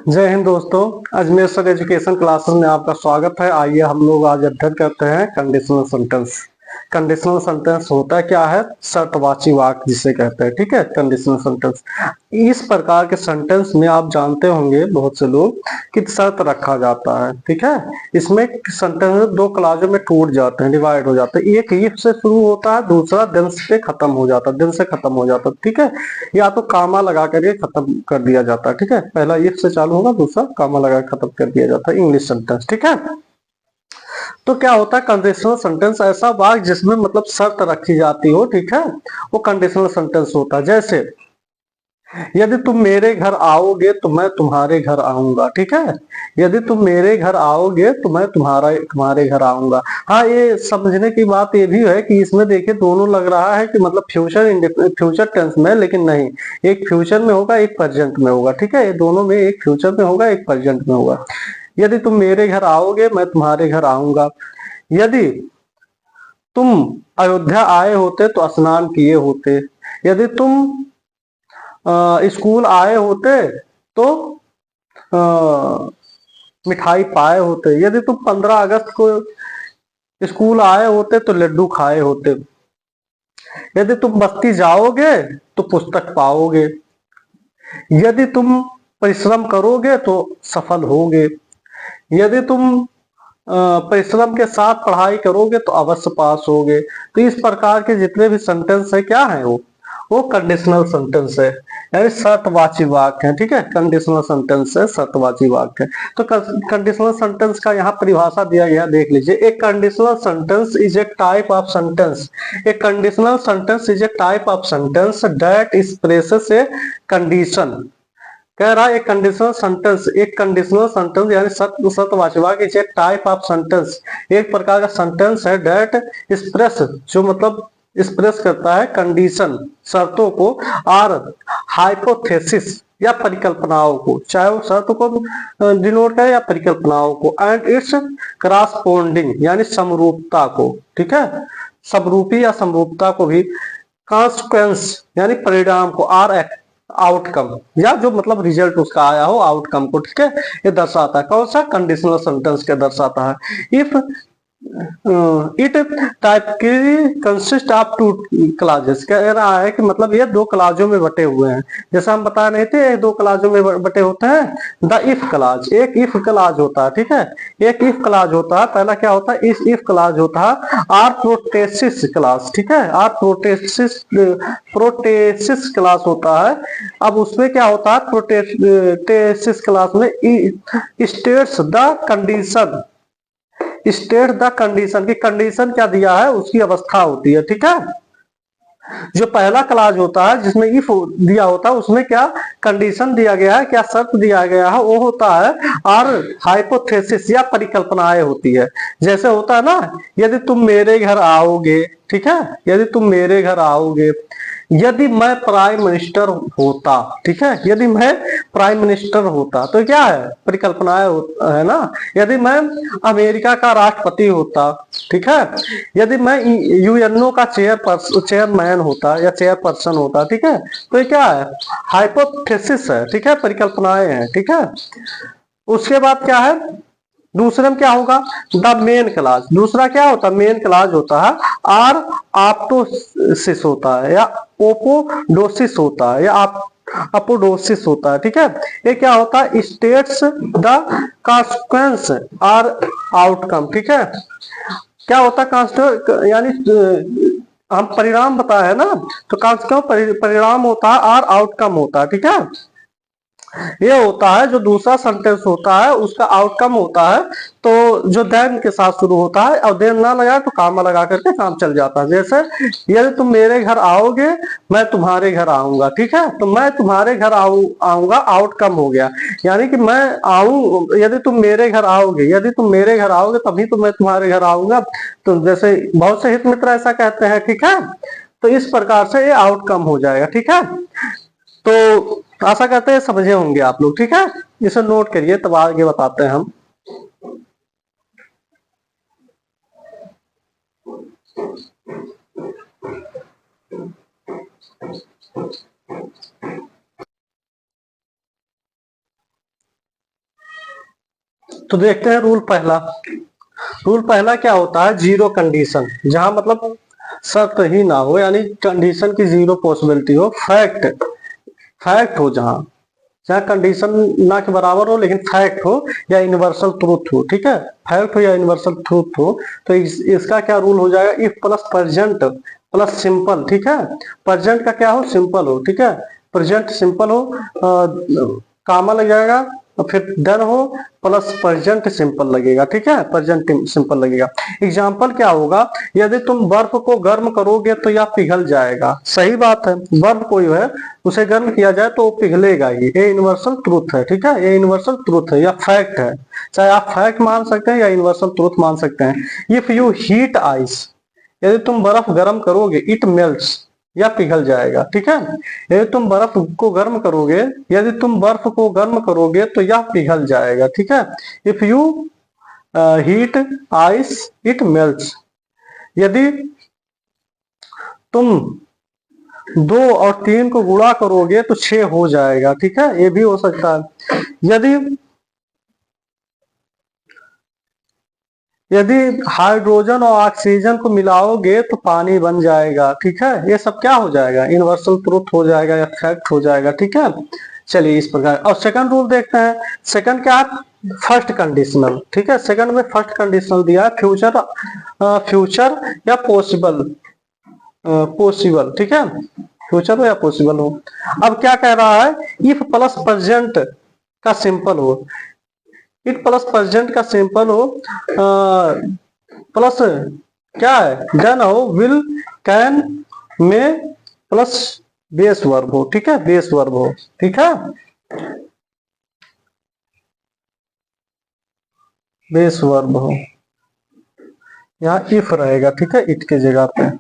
जय हिंद दोस्तों। Ajmer sir education classes में आपका स्वागत है। आइए हम लोग आज अध्ययन करते हैं कंडीशनल सेंटेंस। कंडीशनल सेंटेंस होता क्या है? शर्तवाची वाक्य जिसे कहते हैं। ठीक है, कंडीशनल सेंटेंस। इस प्रकार के सेंटेंस में आप जानते होंगे बहुत से लोग कि शर्त रखा जाता है। ठीक है, इसमें सेंटेंस दो क्लाजों में टूट जाते हैं, डिवाइड हो जाते हैं। एक इफ से शुरू होता है, दूसरा दिन से खत्म हो जाता है, दिन से खत्म हो जाता है। ठीक है, या तो कामा लगा करके खत्म कर दिया जाता है। ठीक है, पहला इफ से चालू होगा, दूसरा कामा लगा कर खत्म कर दिया जाता है। English sentence. ठीक है, तो क्या होता है कंडीशनल सेंटेंस? ऐसा वाक्य जिसमें मतलब शर्त रखी जाती हो। ठीक है, वो कंडीशनल सेंटेंस होता है। जैसे यदि तुम मेरे घर आओगे तो मैं तुम्हारे घर आऊंगा। ठीक है, यदि तुम मेरे घर आओगे तो मैं तुम्हारे घर आऊंगा। हाँ, ये समझने की बात ये भी है कि इसमें देखिए दोनों लग रहा है कि मतलब फ्यूचर टेंस में, लेकिन नहीं, एक फ्यूचर में होगा, एक प्रेजेंट में होगा। ठीक है, ये दोनों में एक फ्यूचर में होगा, एक प्रेजेंट में होगा। यदि तुम मेरे घर आओगे मैं तुम्हारे घर आऊंगा। यदि तुम अयोध्या आए होते तो स्नान किए होते। यदि तुम स्कूल आए होते तो मिठाई पाए होते। यदि तुम 15 अगस्त को स्कूल आए होते तो लड्डू खाए होते। यदि तुम बस्ती जाओगे तो पुस्तक पाओगे। यदि तुम परिश्रम करोगे तो सफल होगे। यदि तुम परिश्रम के साथ पढ़ाई करोगे तो अवश्य पास होगे। तो इस प्रकार के जितने भी सेंटेंस है, क्या है वो कंडीशनल सेंटेंस है, यानी शर्तवाची वाक्य है। ठीक है, कंडीशनल सेंटेंस है, शर्तवाची वाक्य है। तो कंडीशनल सेंटेंस का यहाँ परिभाषा दिया गया, देख लीजिए। A conditional sentence is a type of sentence. A conditional sentence is a type of sentence that expresses a condition. कह रहा है एक कंडीशनल सेंटेंस यानी सत्वाची वाक्य is a type of sentence, एक प्रकार का सेंटेंस है दैट एक्सप्रेस, जो मतलब एक्सप्रेस करता है कंडीशन, शर्तों को, और हाइपोथेसिस या परिकल्पनाओं को, चाहे वो शर्त को डिनोट करे या परिकल्पनाओं को, एंड इट्स क्रॉसपोंडिंग यानी समरूपता को। ठीक है, समरूपी या समरूपता को भी, कॉन्सिक्वेंस यानी परिणाम को, आर आउटकम या जो मतलब रिजल्ट उसका आया हो, आउटकम को। ठीक है, ये दर्शाता है। कौन सा? कंडीशनल सेंटेंस के दर्शाता है। इफ इट टाइप की कंसिस्ट ऑफ टू क्लाजेस, कह रहा है कि मतलब ये दो क्लाजों में बटे हुए हैं। जैसा हम बता रहे थे, दो क्लाजों में बटे होते हैं। द इफ क्लाज, एक इफ क्लाज होता है। ठीक है, एक इफ क्लाज होता है। पहला क्या होता है? इस इफ क्लाज होता है आर प्रोटेसिस क्लास। ठीक है, आर प्रोटेसिस क्लास होता है। अब उसमें क्या होता है? प्रोटेसिस क्लास में states the condition, state the condition की कंडीशन क्या दिया है, उसकी अवस्था होती है। ठीक है, जो पहला क्लाज होता है जिसमें इफ दिया होता है, उसमें क्या कंडीशन दिया गया है, क्या शर्त दिया गया है, वो होता है और हाइपोथेसिस या परिकल्पनाएं होती है। जैसे होता है ना, यदि तुम मेरे घर आओगे। ठीक है, यदि तुम मेरे घर आओगे, यदि मैं प्राइम मिनिस्टर होता। ठीक है, यदि मैं प्राइम मिनिस्टर होता तो क्या है? परिकल्पनाएं है ना। यदि मैं अमेरिका का राष्ट्रपति होता। ठीक है, यदि मैं यूएनओ का चेयरमैन होता या चेयरपर्सन होता। ठीक है, तो ये क्या है? हाइपोथेसिस है। ठीक है, परिकल्पनाएं हैं। ठीक है, उसके बाद क्या है? दूसरे में क्या होगा? The main class. दूसरा क्या होता है? मेन क्लास होता है। आर आप्टोसिस होता है या ओपोडोसिस होता है या अपोडोसिस होता है। ठीक है, ये क्या होता है? स्टेट्स द कॉन्सिक्वेंस और आउटकम। ठीक है, क्या होता है? यानी हम परिणाम बताए है ना, तो कॉन्सिक्वेंस परिणाम होता है और आउटकम होता है। ठीक है, ये होता है जो दूसरा सेंटेंस होता है उसका आउटकम होता है। तो जो देन के साथ शुरू होता है और देन ना लगा तो कामा लगा करके काम चल जाता है। जैसे यदि तुम मेरे घर आओगे मैं तुम्हारे घर आऊंगा। ठीक है, तो मैं तुम्हारे घर आऊंगा आउटकम हो गया, यानी कि मैं आऊं, यदि तुम मेरे घर आओगे, यदि तुम मेरे घर आओगे तभी तो मैं तुम्हारे घर आऊंगा। तो जैसे बहुत से हित मित्र ऐसा कहते हैं। ठीक है, तो इस प्रकार से ये आउटकम हो जाएगा। ठीक है, तो आशा करते हैं समझे होंगे आप लोग। ठीक है, इसे नोट करिए, तब आगे बताते हैं हम। तो देखते हैं रूल पहला। रूल पहला क्या होता है, जीरो कंडीशन, जहां मतलब शर्त ही ना हो, यानी कंडीशन की जीरो पॉसिबिलिटी हो, फैक्ट फैक्ट हो, जहां जहां कंडीशन ना के बराबर हो लेकिन फैक्ट हो या यूनिवर्सल ट्रूथ हो, ठीक है, फैक्ट हो या यूनिवर्सल ट्रूथ हो, तो इसका क्या रूल हो जाएगा, if plus present plus simple, ठीक है, प्रेजेंट का क्या हो, सिंपल हो, ठीक है, प्रेजेंट सिंपल हो, कामा लग जाएगा, और फिर डन हो प्लस प्रेजेंट सिंपल लगेगा, ठीक है, प्रेजेंट सिंपल लगेगा। एग्जाम्पल क्या होगा, यदि तुम बर्फ को गर्म करोगे तो यह पिघल जाएगा, सही बात है, बर्फ कोई है उसे गर्म किया जाए तो वो पिघलेगा ही, ये यूनिवर्सल ट्रूथ है, ठीक है, ये यूनिवर्सल ट्रूथ है या फैक्ट है, चाहे आप फैक्ट मान सकते हैं या यूनिवर्सल ट्रूथ मान सकते हैं। इफ यू हीट आइस, यदि तुम बर्फ गर्म करोगे, इट मेल्ट्स, या पिघल जाएगा, ठीक है, यदि तुम बर्फ को गर्म करोगे, यदि तुम बर्फ को गर्म करोगे तो यह पिघल जाएगा, ठीक है, if you heat ice it melts. यदि तुम 2 और 3 को गुणा करोगे तो 6 हो जाएगा, ठीक है, ये भी हो सकता है। यदि हाइड्रोजन और ऑक्सीजन को मिलाओगे तो पानी बन जाएगा, ठीक है, ये सब क्या हो जाएगा, यूनिवर्सल ट्रूथ हो जाएगा या फैक्ट हो जाएगा, ठीक है। चलिए इस प्रकार, और सेकंड रूल देखते हैं। सेकंड क्या है, फर्स्ट कंडीशनल, ठीक है, सेकंड में फर्स्ट कंडीशनल दिया है, फ्यूचर फ्यूचर या पॉसिबल, पॉसिबल, ठीक है, फ्यूचर हो या पॉसिबल हो। अब क्या कह रहा है, इफ प्लस प्रेजेंट का सिंपल हो, इट प्लस प्रेजेंट का सिंपल हो, प्लस क्या है, डन हो, विल, कैन, में, प्लस बेस वर्ब हो, ठीक है, बेस वर्ब हो, ठीक है, बेस वर्ब हो, यहां इफ रहेगा, ठीक है, इट के जगह पे।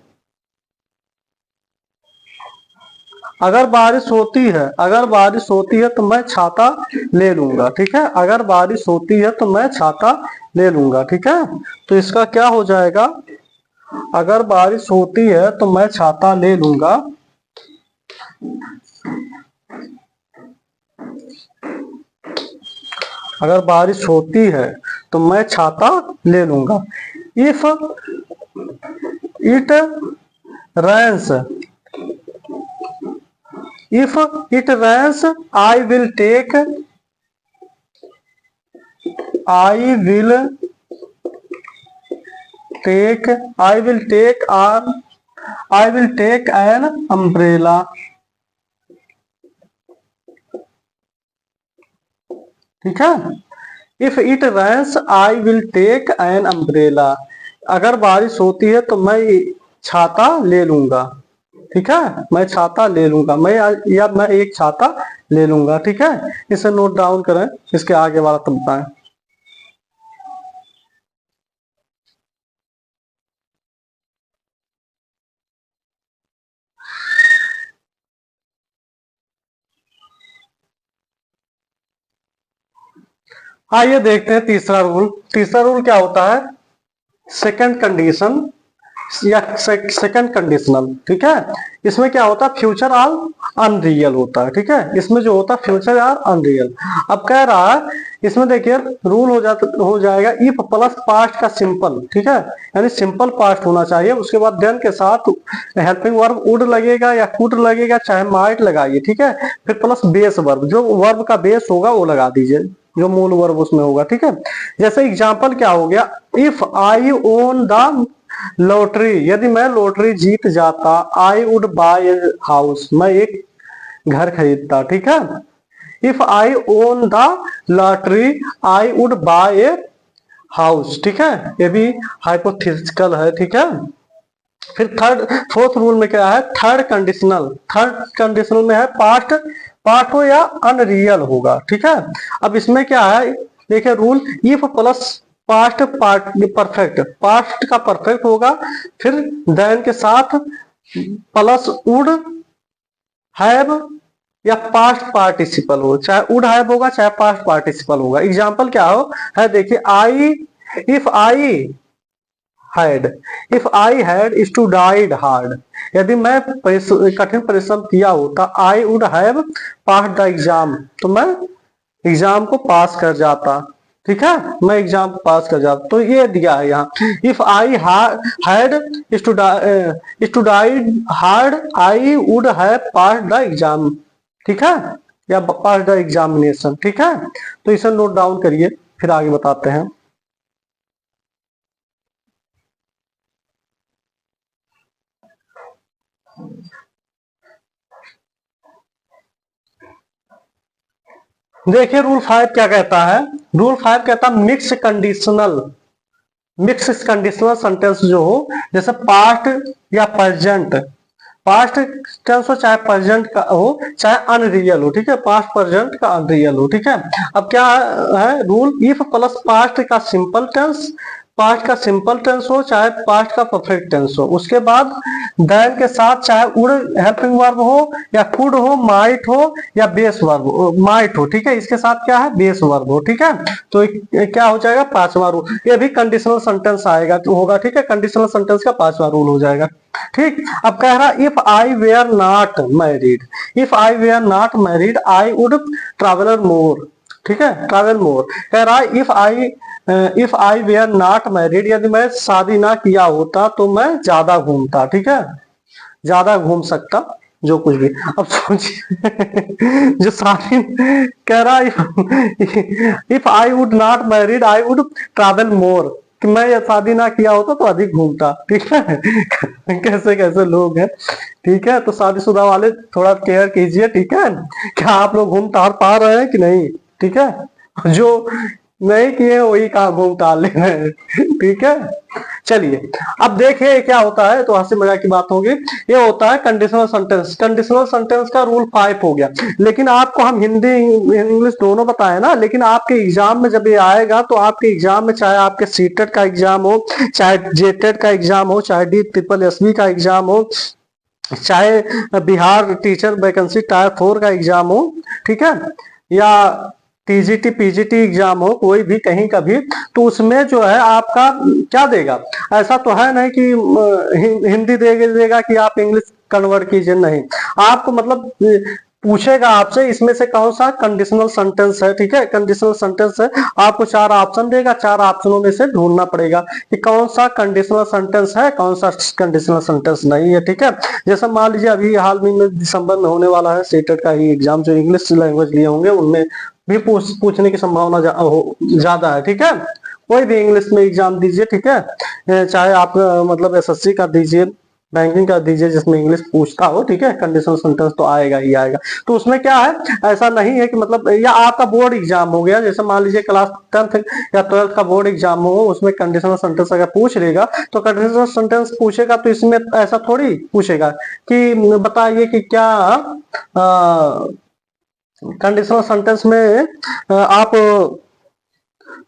अगर बारिश होती है, अगर बारिश होती है तो मैं छाता ले लूंगा, ठीक है, अगर बारिश होती है तो मैं छाता ले लूंगा, ठीक है, तो इसका क्या हो जाएगा, अगर बारिश होती है तो मैं छाता ले लूंगा, अगर बारिश होती है तो मैं छाता ले लूंगा। If it rains, if it rains I will take I will take I will take an I will take an umbrella, ठीक है, if it rains I will take an umbrella, अगर बारिश होती है तो मैं छाता ले लूंगा, ठीक है, मैं छाता ले लूंगा, मैं या मैं एक छाता ले लूंगा, ठीक है, इसे नोट डाउन करें, इसके आगे वाला तुम बताएं। आइए देखते हैं तीसरा रूल। तीसरा रूल क्या होता है, सेकंड कंडीशन या सेकंड कंडीशनल, ठीक है, इसमें क्या होता है, फ्यूचर आर अनरियल होता है, ठीक है, इसमें जो होता है फ्यूचर आर अनरियल। अब कह रहा है इसमें देखिए रूल हो जाएगा इफ प्लस पास्ट का सिंपल, ठीक है, यानी सिंपल पास्ट होना चाहिए, उसके बाद देन के साथ हेल्पिंग वर्ब वुड लगेगा या कुड लगेगा, चाहे माइट लगाइए, ठीक है, फिर प्लस बेस वर्ब, जो वर्ब का बेस होगा वो लगा दीजिए, जो मूल वर्ब उसमें होगा, ठीक है। जैसे एग्जाम्पल क्या हो गया, if I own the lottery, यदि मैं लॉटरी जीत जाता, आई वुड बाय हाउस, मैं एक घर खरीदता, ठीक है, if I own the lottery I would buy a house, ठीक है, ये भी हाइपोथेटिकल है, ठीक है। फिर फोर्थ रूल में क्या है, थर्ड कंडीशनल में है पास्ट, पास्ट हो या अनरियल होगा, ठीक है। अब इसमें क्या है, देखिए rule, if plus past perfect, past का परफेक्ट होगा, फिर देन के साथ प्लस वुड हैव या पास्ट पार्टिसिपल हो, चाहे वुड हैव होगा चाहे पास्ट पार्टिसिपल होगा। एग्जांपल क्या हो है, देखिए आई, if I had studied hard, यदि मैं कठिन परिश्रम किया होता, आई would have pass the exam, तो मैं एग्जाम को पास कर जाता, ठीक है, मैं एग्जाम पास कर जाता। तो ये दिया है यहाँ, if I had studied hard I would have pass the exam, ठीक है, या पास द एग्जामिनेशन, ठीक है। तो इसे नोट डाउन करिए, फिर आगे बताते हैं। देखिए रूल 5 क्या कहता है। रूल 5 कहता है मिक्स कंडीशनल सेंटेंस जो हो, जैसे पास्ट या प्रेजेंट, पास्ट टेंस हो चाहे प्रेजेंट का हो चाहे अनरियल हो, ठीक है, पास्ट प्रेजेंट का अनरियल हो, ठीक है। अब क्या है रूल, इफ प्लस पास्ट का सिंपल टेंस, पास्ट का सिंपल टेंस हो चाहे पास्ट का परफेक्ट टेंस हो, उसके बाद देन के साथ चाहे वुड हेल्पिंग वर्ब हो या कुड हो, माइट हो या बेस वर्ब माइट हो, ठीक है, इसके साथ क्या है बेस वर्ब हो, ठीक है। तो क्या हो जाएगा पांचवा रूल, ये भी कंडीशनल सेंटेंस आएगा होगा, ठीक है, कंडीशनल सेंटेंस का पांचवा रूल हो जाएगा, ठीक। अब कह रहा if I were not married, if I were not married I would traveller more, ठीक है, ट्रैवल मोर। कह रहा है if I were not married, यदि मैं शादी ना किया होता तो मैं ज्यादा घूमता, ठीक है, ज्यादा घूम सकता, जो कुछ भी। अब सोचिए जो शादी कह रहा है if I would not married I would travel मोर, कि मैं ये शादी ना किया होता तो अधिक घूमता, ठीक है। कैसे कैसे लोग हैं, ठीक है। तो शादीशुदा वाले थोड़ा केयर कीजिए, ठीक है, क्या आप लोग घूम टार पा रहे हैं कि नहीं, ठीक है, जो नहीं किए वही काम घूम टाल ले रहे हैं, ठीक है। चलिए अब देखिए क्या होता है, तो हंसी मजाक की बात होगी। ये होता है कंडीशनल सेंटेंस, कंडीशनल सेंटेंस का रूल 5 हो गया। लेकिन आपको हम हिंदी इंग्लिश दोनों बताए ना, लेकिन आपके एग्जाम में जब ये आएगा तो आपके एग्जाम में चाहे आपके सीटेट का एग्जाम हो, चाहे जेटेट का एग्जाम हो, चाहे DSSB का एग्जाम हो, चाहे बिहार टीचर वैकेंसी टायर 4 का एग्जाम हो, ठीक है, या TGT PGT एग्जाम हो, कोई भी कहीं का भी, तो उसमें जो है आपका क्या देगा, ऐसा तो है नहीं कि हिंदी देगा कि आप इंग्लिश कन्वर्ट कीजिए, नहीं, आपको मतलब पूछेगा आपसे इसमें से कौन सा कंडीशनल सेंटेंस है, ठीक है, कंडीशनल सेंटेंस है, आपको 4 ऑप्शन देगा, 4 ऑप्शनों में से ढूंढना पड़ेगा कि कौन सा कंडीशनल सेंटेंस है, कौन सा कंडीशनल सेंटेंस नहीं है, ठीक है। जैसे मान लीजिए अभी हाल में दिसंबर में होने वाला है सेटेट का ही एग्जाम, जो इंग्लिश लैंग्वेज लिए होंगे उनमें भी पूछने की संभावना ज्यादा है, ठीक है। कोई भी इंग्लिश में एग्जाम दीजिए, ठीक है, चाहे आप मतलब SSC का दीजिए, बैंकिंग का दीजिए, जिसमें इंग्लिश पूछता हो, ठीक है, कंडीशनल सेंटेंस तो आएगा ही आएगा। तो उसमें क्या है, ऐसा नहीं है कि मतलब, या आपका बोर्ड एग्जाम हो गया, जैसे मान लीजिए क्लास 10th या 12th का बोर्ड एग्जाम हो, उसमें कंडीशनल सेंटेंस अगर पूछ लेगा तो कंडीशनल सेंटेंस पूछेगा, तो इसमें ऐसा थोड़ी पूछेगा कि बताइए कि क्या कंडीशनल सेंटेंस में आप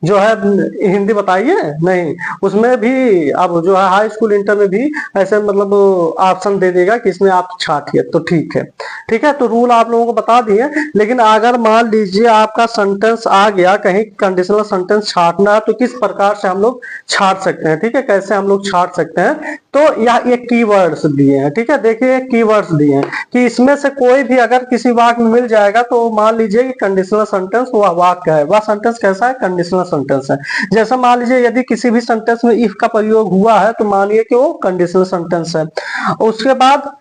जो है हिंदी बताइए, नहीं, उसमें भी अब जो है हाई स्कूल इंटर में भी ऐसे मतलब ऑप्शन दे देगा कि इसमें आप छाटिए, तो ठीक है, ठीक है। तो रूल आप लोगों को बता दिए, लेकिन अगर मान लीजिए आपका सेंटेंस आ गया कहीं कंडीशनल सेंटेंस छाटना है, तो किस प्रकार से हम लोग छाट सकते हैं, ठीक है, कैसे हम लोग छाट सकते हैं, तो यह ये कीवर्ड्स दिए हैं, ठीक है। देखिए कीवर्ड्स दिए हैं कि इसमें से कोई भी अगर किसी वाक्य में मिल जाएगा तो मान लीजिए कि कंडीशनल सेंटेंस वह वाक्य है, वह सेंटेंस कैसा है, कंडीशनल सेंटेंस है। जैसा मान लीजिए यदि किसी भी सेंटेंस में इफ का प्रयोग हुआ है तो मानिए कि वो कंडीशनल सेंटेंस है। उसके बाद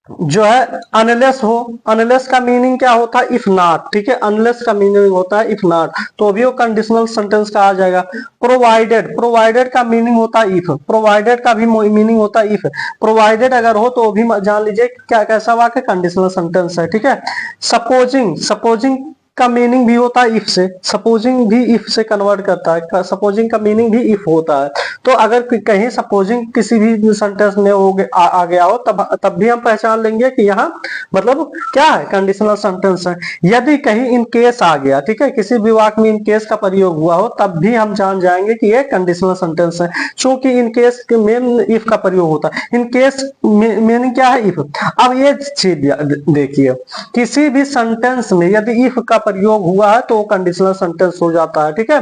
जो है अनलेस हो, अनलेस का मीनिंग क्या होता है, इफ नॉट, ठीक है, अनलेस का मीनिंग होता है इफ नॉट, तो भी वो कंडीशनल सेंटेंस का आ जाएगा। प्रोवाइडेड, प्रोवाइडेड का मीनिंग होता है इफ, प्रोवाइडेड का भी मीनिंग होता है इफ, प्रोवाइडेड अगर हो तो भी जान लीजिए क्या कैसा वाक्य कंडीशनल सेंटेंस है, ठीक है। सपोजिंग, सपोजिंग का मीनिंग भी होता है इफ से, सपोजिंग भी इफ से कन्वर्ट करता है, सपोजिंग का मीनिंग भी इफ होता है। तो अगर कहीं सपोजिंग किसी भी सेंटेंस में आ गया हो तब भी हम पहचान लेंगे कि यहाँ मतलब क्या है, कंडीशनल सेंटेंस है। यदि कहीं इन केस आ गया, ठीक है, किसी भी वाक्य में इन केस का प्रयोग हुआ हो तब भी हम जान जाएंगे कि ये कंडीशनल सेंटेंस है, क्योंकि इन केस के मेन इफ का प्रयोग होता है। इन केस मीनिंग क्या है, इफ। अब ये चीज देखिए, किसी भी सेंटेंस में यदि इफ का प्रयोग हुआ है तो वो कंडीशनल सेंटेंस हो जाता है, ठीक है।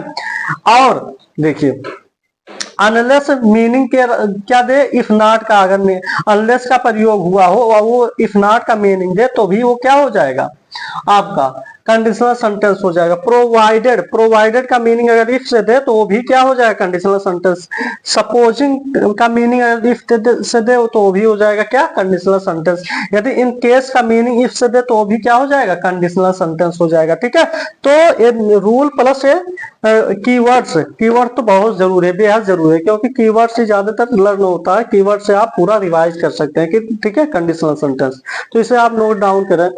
और देखिए अनलेस मीनिंग के क्या दे, इफ नॉट का अगर अनलेस का प्रयोग हुआ हो और वो इफ नॉट का मीनिंग दे तो भी वो क्या हो जाएगा आपका कंडीशनल सेंटेंस हो जाएगा। प्रोवाइडेड, प्रोवाइडेड का मीनिंग अगर इफ से दे तो वो भी क्या हो जाएगा, कंडीशनल सेंटेंस। सपोजिंग का मीनिंग अगर इफ से दे तो वो भी हो जाएगा क्या, कंडीशनल सेंटेंस। यदि इन केस का मीनिंग इफ से दे तो वो भी क्या हो जाएगा, कंडीशनल सेंटेंस हो जाएगा। ठीक है, तो ये रूल प्लस ये कीवर्ड्स, कीवर्ड तो बहुत जरूरी है, बेहद जरूरी है, क्योंकि कीवर्ड से ज्यादातर लर्न होता है। कीवर्ड से आप पूरा रिवाइज कर सकते हैं कि ठीक है, कंडीशनल सेंटेंस। तो इसे आप नोट डाउन करें।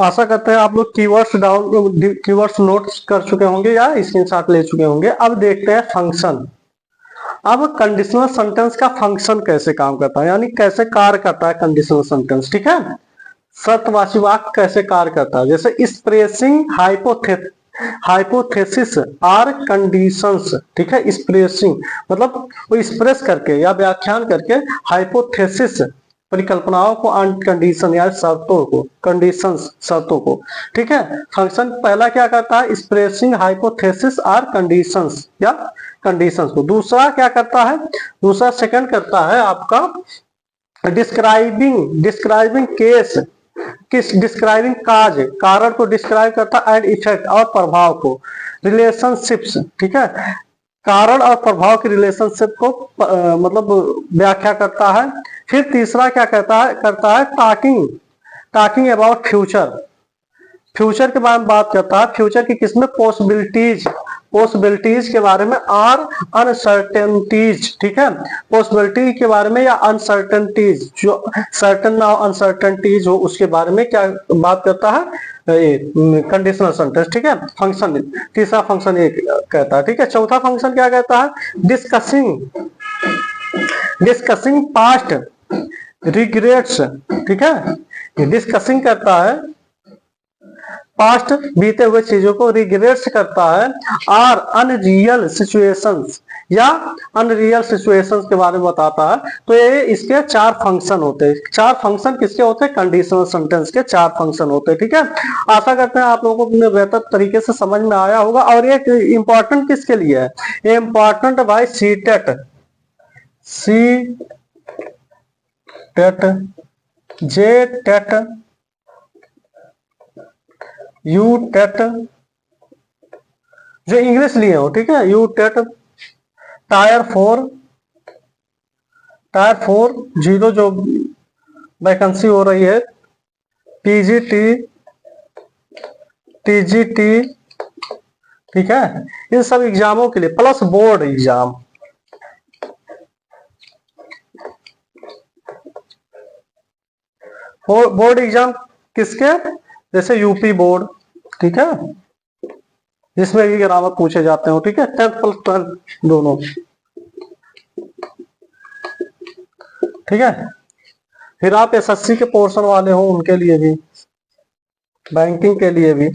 आशा करते हैं आप लोग कीवर्ड्स नोट कर चुके होंगे या स्क्रीनशॉट ले चुके होंगे। अब देखते हैं फंक्शन। अब कंडीशनल सेंटेंस का फंक्शन कैसे काम करता है, यानी कैसे कार्य करता है कंडीशनल सेंटेंस। ठीक है, सत्यवाची वाक्य कैसे कार्य करता है, जैसे एक्सप्रेसिंग हाइपोथेसिस आर कंडीशंस। ठीक है, एक्सप्रेसिंग मतलब वो एक्सप्रेस करके या व्याख्यान करके, हाइपोथेसिस परिकल्पनाओं को, कंडीशन या शर्तों को, कंडीशंस शर्तों को। ठीक है, फंक्शन पहला क्या करता है, एक्सप्रेसिंग हाइपोथेसिस आर कंडीशंस या कंडीशंस को। दूसरा क्या करता है, दूसरा सेकंड करता है आपका डिस्क्राइबिंग केस, किस डिस्क्राइबिंग काज, कारण को डिस्क्राइब करता है, एंड इफेक्ट और प्रभाव को, रिलेशनशिप्स। ठीक है, कारण और प्रभाव की रिलेशनशिप को मतलब व्याख्या करता है। फिर तीसरा क्या करता है टॉकिंग अबाउट फ्यूचर के बारे में बात करता है। फ्यूचर की किसमें, पॉसिबिलिटीज के बारे में और अनसर्टेनिटीज। ठीक है, पॉसिबिलिटी के बारे में या अनसर्टेनिटीज, जो सर्टन ना अनसर्टेनिटीज हो उसके बारे में क्या बात करता है, कंडीशनल सेंटेंस। ठीक है, फंक्शन तीसरा फंक्शन ये कहता है। ठीक है, चौथा फंक्शन क्या कहता है, डिस्कसिंग पास्ट रिग्रेट्स। ठीक है, डिस्कसिंग करता है पास्ट बीते हुए चीजों को, रिग्रेट्स करता है, और अनरियल सिचुएशंस के बारे में बताता है। तो ये इसके चार फंक्शन होते हैं। चार फंक्शन किसके होते हैं, कंडीशनल सेंटेंस के चार फंक्शन होते हैं। ठीक है, आशा करते हैं आप लोगों को बेहतर तरीके से समझ में आया होगा। और ये इंपॉर्टेंट किसके लिए है, ये इंपॉर्टेंट भाई सीटेट, जेटेट, यूटेट, जो इंग्लिश लिए हो। ठीक है, यूटेट, टायर 4 जीरो जो वैकेंसी हो रही है, पीजीटी, टीजीटी। ठीक है, इन सब एग्जामों के लिए plus board exam. Board exam किसके, जैसे यूपी बोर्ड। ठीक है, जिसमें भी ग्रामर पूछे जाते हो। ठीक है, 10th प्लस 12 दोनों। ठीक है, फिर आप एसएससी के पोर्शन वाले हो उनके लिए भी, बैंकिंग के लिए भी,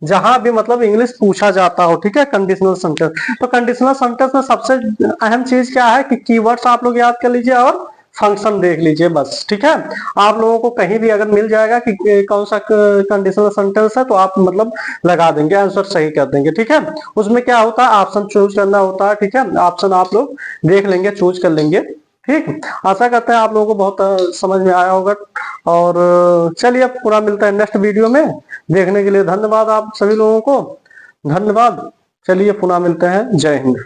जहां भी मतलब इंग्लिश पूछा जाता हो। ठीक है, कंडीशनल सेंटेंस। तो कंडीशनल सेंटेंस में सबसे अहम चीज क्या है कि कीवर्ड्स आप लोग याद कर लीजिए और फंक्शन देख लीजिए बस। ठीक है, आप लोगों को कहीं भी अगर मिल जाएगा कि कौन सा कंडीशनल सेंटेंस है तो आप मतलब लगा देंगे, आंसर सही कर देंगे। ठीक है, उसमें क्या होता है, ऑप्शन चूज करना होता है। ठीक है, ऑप्शन आप लोग देख लेंगे, चूज कर लेंगे। ठीक, आशा करते हैं आप लोगों को बहुत समझ में आया होगा। और चलिए अब पूरा मिलता है नेक्स्ट वीडियो में। देखने के लिए धन्यवाद आप सभी लोगों को, धन्यवाद। चलिए पुनः मिलते हैं, जय हिंद।